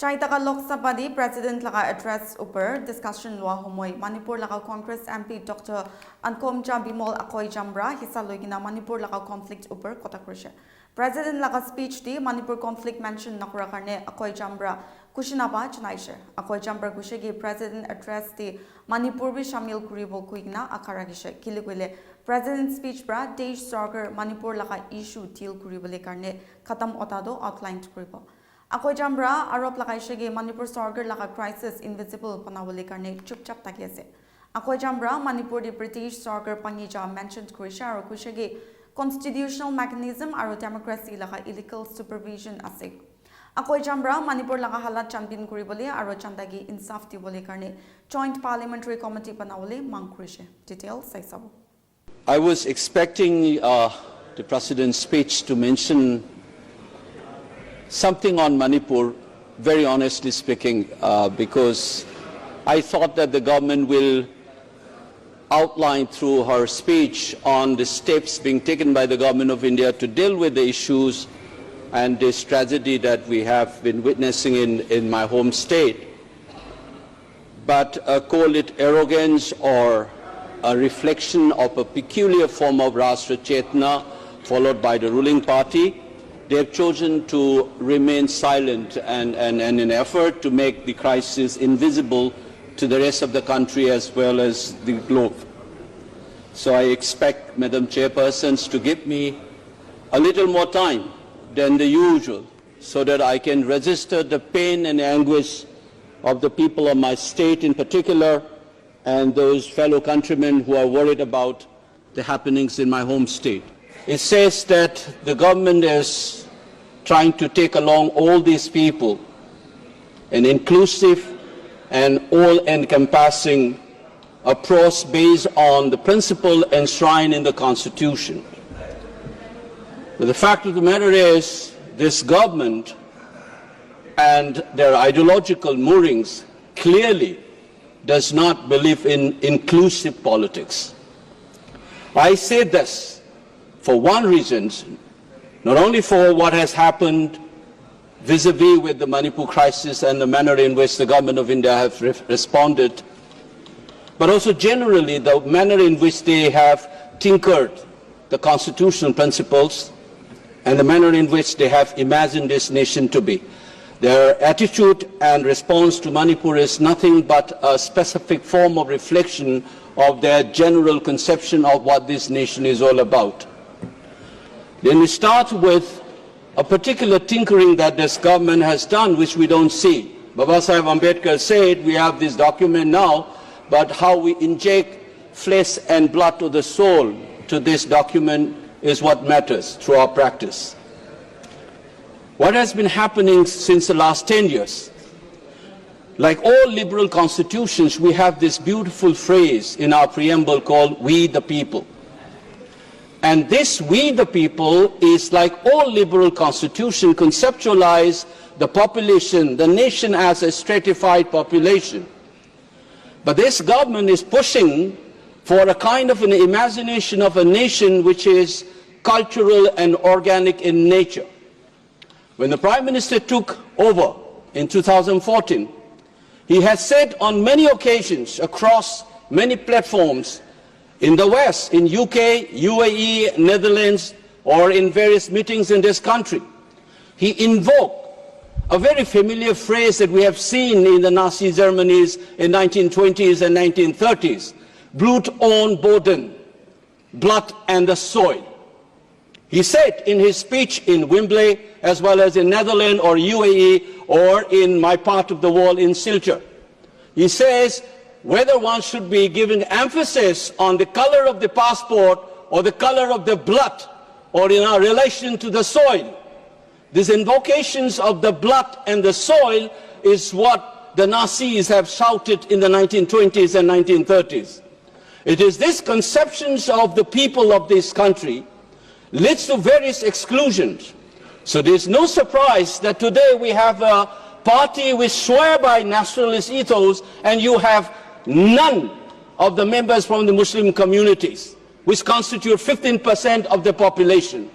Chaitaka Lok Sabha di President laga address upper discussion lua homoi Manipur laga Congress MP Dr. Akoijam Akoijam ra hissa loigina Manipur laga conflict upper kota kurishe. President laga speech di Manipur conflict mention nakura karne Akoijam ra kushinaba chanaishe. Akoijam ra kushegi President address di Manipur bi shamil kuribo kuigna akaragishe. Kiliguile President speech bra Desh Sarkar Manipur laga issue deal kuribole karne khatam otado outlined kuribo. Akoijam ra arop lagaishe ge Manipur Sarkar laga crisis invisible panawale karne chupchap taki ase. Akoijam ra Manipur di British Sarkar pangija mentioned kurisha aro kushege constitutional mechanism aro democracy laga illegal supervision ase. Akoijam ra Manipur laga halat chanbin kuribole aro chandagi insaf dibole karne joint parliamentary committee panawale mang kurishe. Details sai sabu. I was expecting the President's speech to mention something on Manipur, very honestly speaking, because I thought that the government will outline through her speech on the steps being taken by the government of India to deal with the issues and this tragedy that we have been witnessing in my home state. But call it arrogance or a reflection of a peculiar form of Rashtra Chetna followed by the ruling party, they have chosen to remain silent and in an effort to make the crisis invisible to the rest of the country as well as the globe. So I expect Madam Chairpersons to give me a little more time than the usual so that I can register the pain and anguish of the people of my state in particular and those fellow countrymen who are worried about the happenings in my home state. It says that the government is trying to take along all these people, an inclusive and all-encompassing approach based on the principle enshrined in the Constitution. But the fact of the matter is, this government and their ideological moorings clearly does not believe in inclusive politics. I say this for one reason, not only for what has happened vis-a-vis with the Manipur crisis and the manner in which the government of India have responded, but also generally the manner in which they have tinkered the constitutional principles and the manner in which they have imagined this nation to be. Their attitude and response to Manipur is nothing but a specific form of reflection of their general conception of what this nation is all about. Then we start with a particular tinkering that this government has done, which we don't see. Babasaheb Ambedkar said, we have this document now, but how we inject flesh and blood to the soul to this document is what matters through our practice. What has been happening since the last 10 years? Like all liberal constitutions, we have this beautiful phrase in our preamble called "We the people." And this "we the people" is, like all liberal constitutions, conceptualize the population, the nation as a stratified population. But this government is pushing for a kind of an imagination of a nation which is cultural and organic in nature. When the Prime Minister took over in 2014, he has said on many occasions across many platforms in the West, in UK, UAE, Netherlands, or in various meetings in this country, he invoked a very familiar phrase that we have seen in the Nazi Germany's in 1920s and 1930s, Blut und Boden, blood and the soil. He said in his speech in Wembley, as well as in Netherlands or UAE or in my part of the world in Silchar, he says whether one should be giving emphasis on the color of the passport or the color of the blood or in our relation to the soil. These invocations of the blood and the soil is what the Nazis have shouted in the 1920s and 1930s. It is these conceptions of the people of this country leads to various exclusions. So there's no surprise that today we have a party which swear by nationalist ethos and you have none of the members from the Muslim communities, which constitute 15% of the population.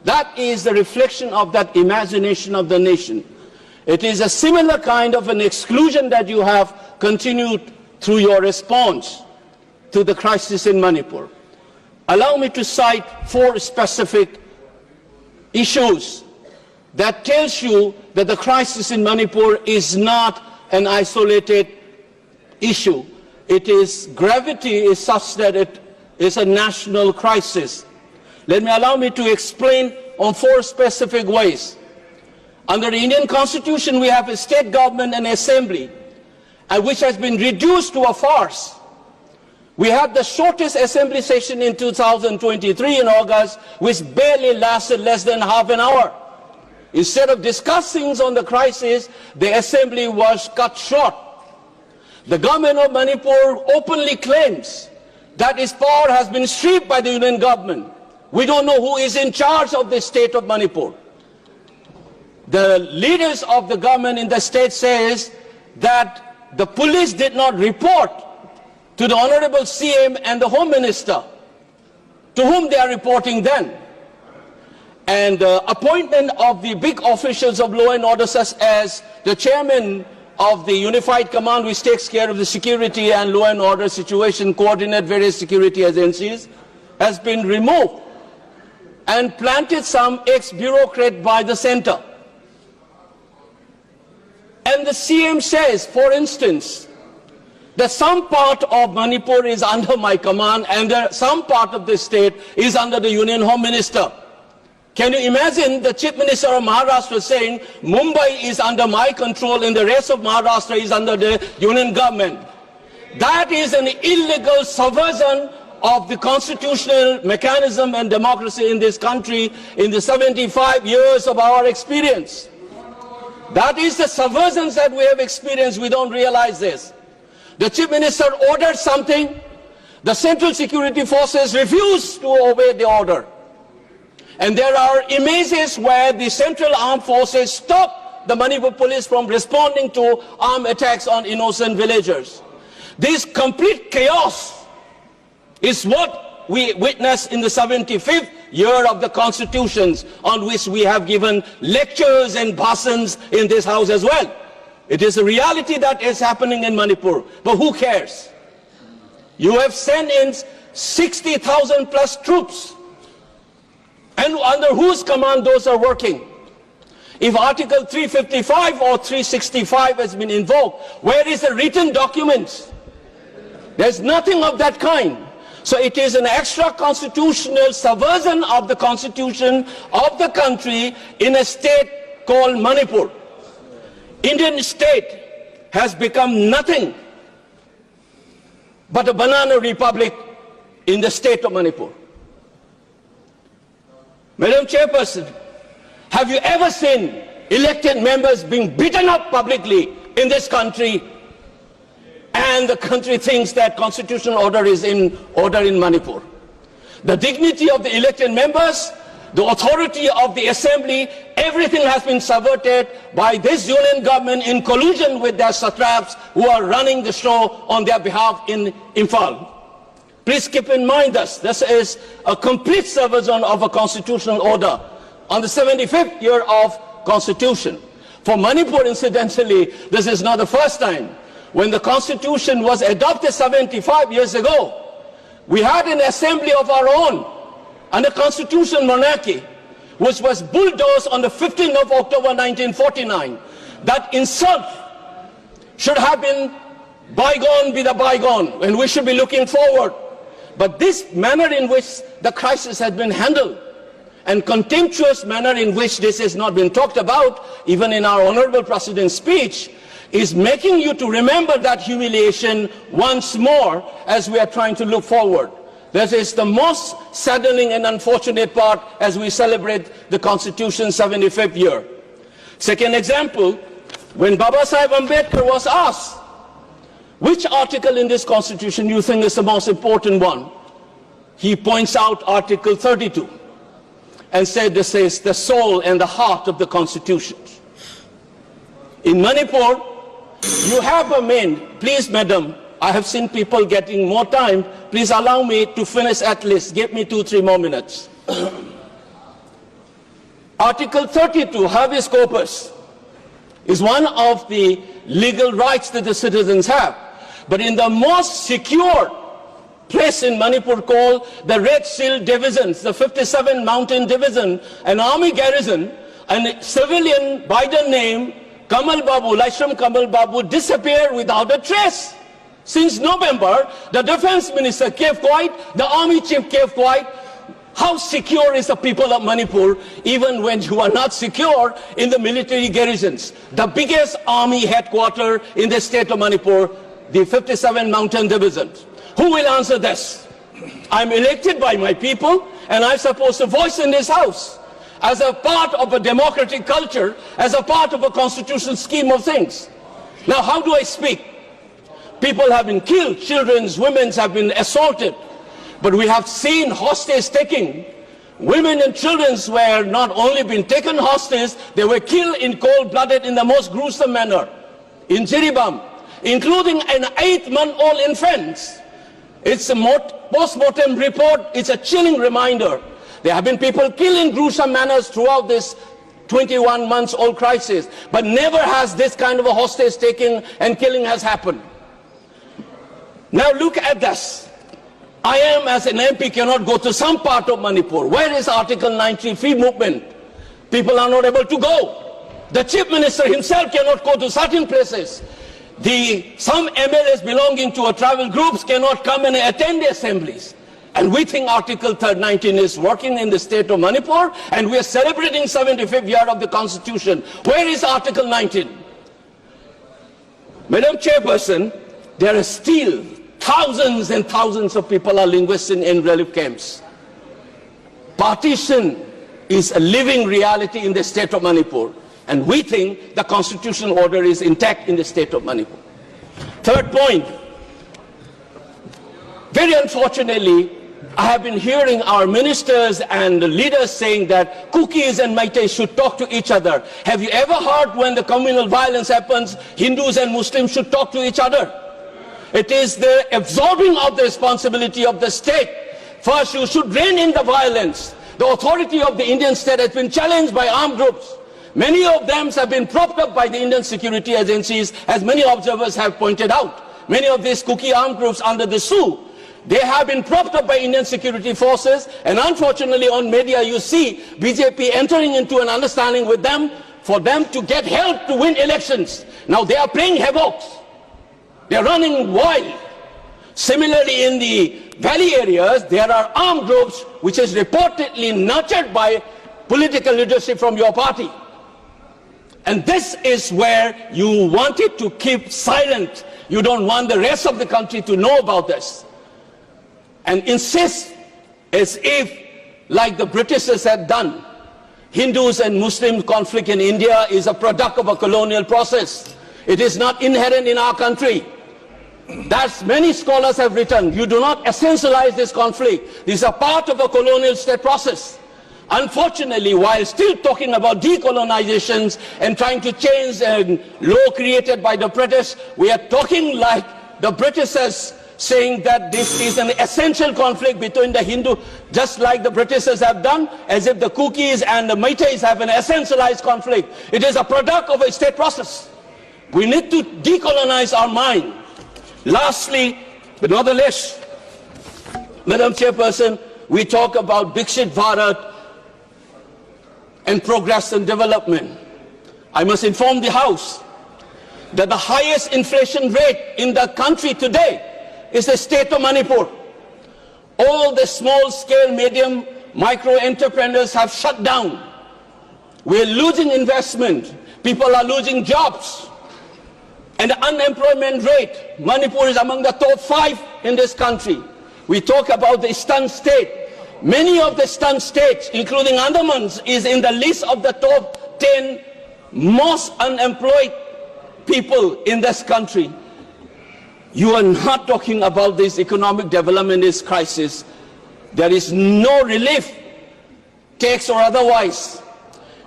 That is the reflection of that imagination of the nation. It is a similar kind of an exclusion that you have continued through your response to the crisis in Manipur. Allow me to cite 4 specific issues that tells you that the crisis in Manipur is not an isolated issue. Its gravity is such that it is a national crisis. Allow me to explain on 4 specific ways. Under the Indian Constitution, we have a state government and assembly, which has been reduced to a farce. We had the shortest assembly session in 2023 in August, which barely lasted less than half an hour. Instead of discussing on the crisis, the assembly was cut short. The government of Manipur openly claims that its power has been stripped by the union government. We don't know who is in charge of the state of Manipur. The leaders of the government in the state says that the police did not report to the Honorable CM and the Home Minister, to whom they are reporting then. And the appointment of the big officials of law and order, such as the chairman of the Unified Command, which takes care of the security and law and order situation, coordinate various security agencies, has been removed and planted some ex-bureaucrat by the center. And the CM says, for instance, that some part of Manipur is under my command and some part of the state is under the Union Home Minister. Can you imagine the Chief Minister of Maharashtra saying, Mumbai is under my control and the rest of Maharashtra is under the Union government? That is an illegal subversion of the constitutional mechanism and democracy in this country in the 75 years of our experience. That is the subversions that we have experienced. We don't realize this. The Chief Minister ordered something, the Central Security Forces refused to obey the order. And there are images where the Central Armed Forces stopped the Manipur police from responding to armed attacks on innocent villagers. This complete chaos is what we witnessed in the 75th year of the constitutions, on which we have given lectures and bhashans in this house as well. It is a reality that is happening in Manipur, but who cares? You have sent in 60,000 plus troops, and under whose command those are working? If Article 355 or 365 has been invoked, where is the written documents? There's nothing of that kind. So it is an extra constitutional subversion of the constitution of the country in a state called Manipur. Indian state has become nothing but a banana republic in the state of Manipur. Madam Chairperson, have you ever seen elected members being beaten up publicly in this country, and the country thinks that constitutional order is in order in Manipur? The dignity of the elected members, the authority of the assembly, everything has been subverted by this union government in collusion with their satraps who are running the show on their behalf in Imphal. Please keep in mind this is a complete subversion of a constitutional order on the 75th year of constitution. For Manipur, incidentally, this is not the first time. When the constitution was adopted 75 years ago, we had an assembly of our own and a constitutional monarchy, which was bulldozed on the 15th of October 1949. That insult should have been bygone be the bygone, and we should be looking forward. But this manner in which the crisis has been handled, and contemptuous manner in which this has not been talked about, even in our Honorable President's speech, is making you to remember that humiliation once more as we are trying to look forward. That is the most saddening and unfortunate part as we celebrate the Constitution's 75th year. Second example, when Baba Sahib Ambedkar was asked, which article in this Constitution you think is the most important one? He points out Article 32 and said this is the soul and the heart of the Constitution. In Manipur, you have a main, please madam, I have seen people getting more time, please allow me to finish at least, give me 2-3 more minutes. Article 32, habeas corpus. is one of the legal rights that the citizens have. But in the most secure place in Manipur called the Red Shield Divisions, the 57 Mountain Division, an army garrison, a civilian by the name Kamal Babu, Laishram Kamal Babu, disappeared without a trace. Since November, the defense minister kept quiet, the army chief kept quiet. How secure is the people of Manipur, even when you are not secure in the military garrisons? The biggest army headquarters in the state of Manipur, the 57 Mountain Division. Who will answer this? I'm elected by my people, and I'm supposed to voice in this house as a part of a democratic culture, as a part of a constitutional scheme of things. Now, how do I speak? People have been killed, children, women have been assaulted, but we have seen hostage taking. Women and children were not only being taken hostage, they were killed in cold-blooded in the most gruesome manner in Jiribam, including an 8-month-old infant. It's a post-mortem report. It's a chilling reminder. There have been people killed in gruesome manners throughout this 21-month-old crisis, but never has this kind of a hostage taking and killing has happened. Now look at this. I am, as an MP, cannot go to some part of Manipur. Where is Article 90 free movement? People are not able to go. The chief minister himself cannot go to certain places. Some MLAs belonging to a tribal groups cannot come and attend the assemblies. And we think Article 19 is working in the state of Manipur, and we are celebrating 75th year of the Constitution. Where is Article 19? Madam Chairperson, there are still thousands and thousands of people are linguists in relief camps. Partition is a living reality in the state of Manipur, and we think the constitutional order is intact in the state of Manipur. Third point, very unfortunately, I have been hearing our ministers and leaders saying that Kukis and Meitei should talk to each other. Have you ever heard when the communal violence happens, Hindus and Muslims should talk to each other? It is the absorbing of the responsibility of the state. First, you should rein in the violence. The authority of the Indian state has been challenged by armed groups. Many of them have been propped up by the Indian security agencies, as many observers have pointed out. Many of these Kuki armed groups under the SU, they have been propped up by Indian security forces, and unfortunately on media you see BJP entering into an understanding with them for them to get help to win elections. Now they are playing havoc. They are running wild. Similarly, in the valley areas, there are armed groups which is reportedly nurtured by political leadership from your party. And this is where you wanted to keep silent. You don't want the rest of the country to know about this. And insist as if, like the Britishers had done, Hindus and Muslim conflict in India is a product of a colonial process. It is not inherent in our country. That's many scholars have written. You do not essentialize this conflict. This is a part of a colonial state process. Unfortunately, while still talking about decolonizations and trying to change a law created by the British, we are talking like the Britishers, saying that this is an essential conflict between the Hindu, just like the Britishers have done, as if the Kukis and the Meiteis have an essentialized conflict. It is a product of a state process. We need to decolonize our mind. Lastly, but not the least, Madam Chairperson, we talk about Viksit Bharat and progress and development. I must inform the House that the highest inflation rate in the country today is the state of Manipur. All the small-scale, medium, micro entrepreneurs have shut down. We're losing investment. People are losing jobs. And the unemployment rate, Manipur is among the top 5 in this country. We talk about the eastern state. Many of the eastern states, including Andamans, is in the list of the top 10 most unemployed people in this country. You are not talking about this economic development, this crisis. There is no relief, tax or otherwise.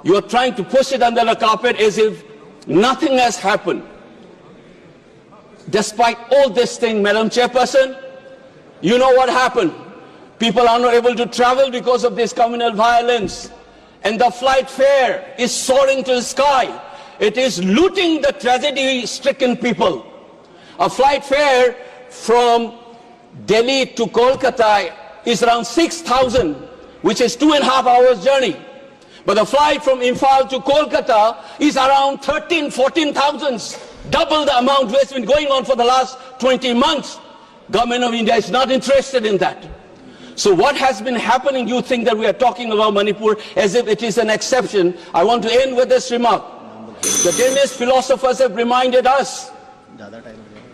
You are trying to push it under the carpet as if nothing has happened. Despite all this thing, Madam Chairperson, you know what happened. People are not able to travel because of this communal violence. And the flight fare is soaring to the sky. it is looting the tragedy-stricken people. A flight fare from Delhi to Kolkata is around 6,000, which is 2.5 hours journey. But the flight from Imphal to Kolkata is around 14,000, double the amount that's been going on for the last 20 months. Government of India is not interested in that. So what has been happening, you think that we are talking about Manipur as if it is an exception. I want to end with this remark. The Danish philosophers have reminded us.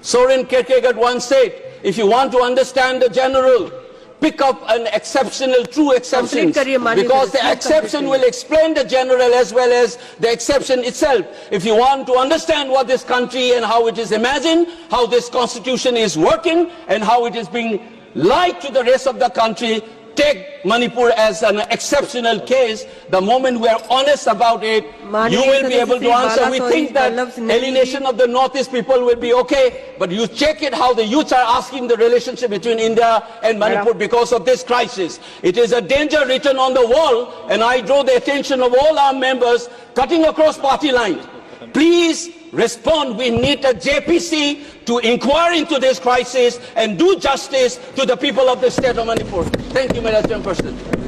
Soren Kierkegaard once said, if you want to understand the general, pick up an exceptional, true exception, because the exception will explain the general as well as the exception itself. If you want to understand what this country and how it is imagined, how this constitution is working, and how it is being lied to the rest of the country, take Manipur as an exceptional case. The moment we are honest about it, you will be able to answer. We think that alienation of the Northeast people will be okay, but you check it how the youths are asking the relationship between India and Manipur because of this crisis. It is a danger written on the wall, and I draw the attention of all our members cutting across party lines. Please respond. We need a JPC to inquire into this crisis and do justice to the people of the state of Manipur. Thank you, Madam Chairperson.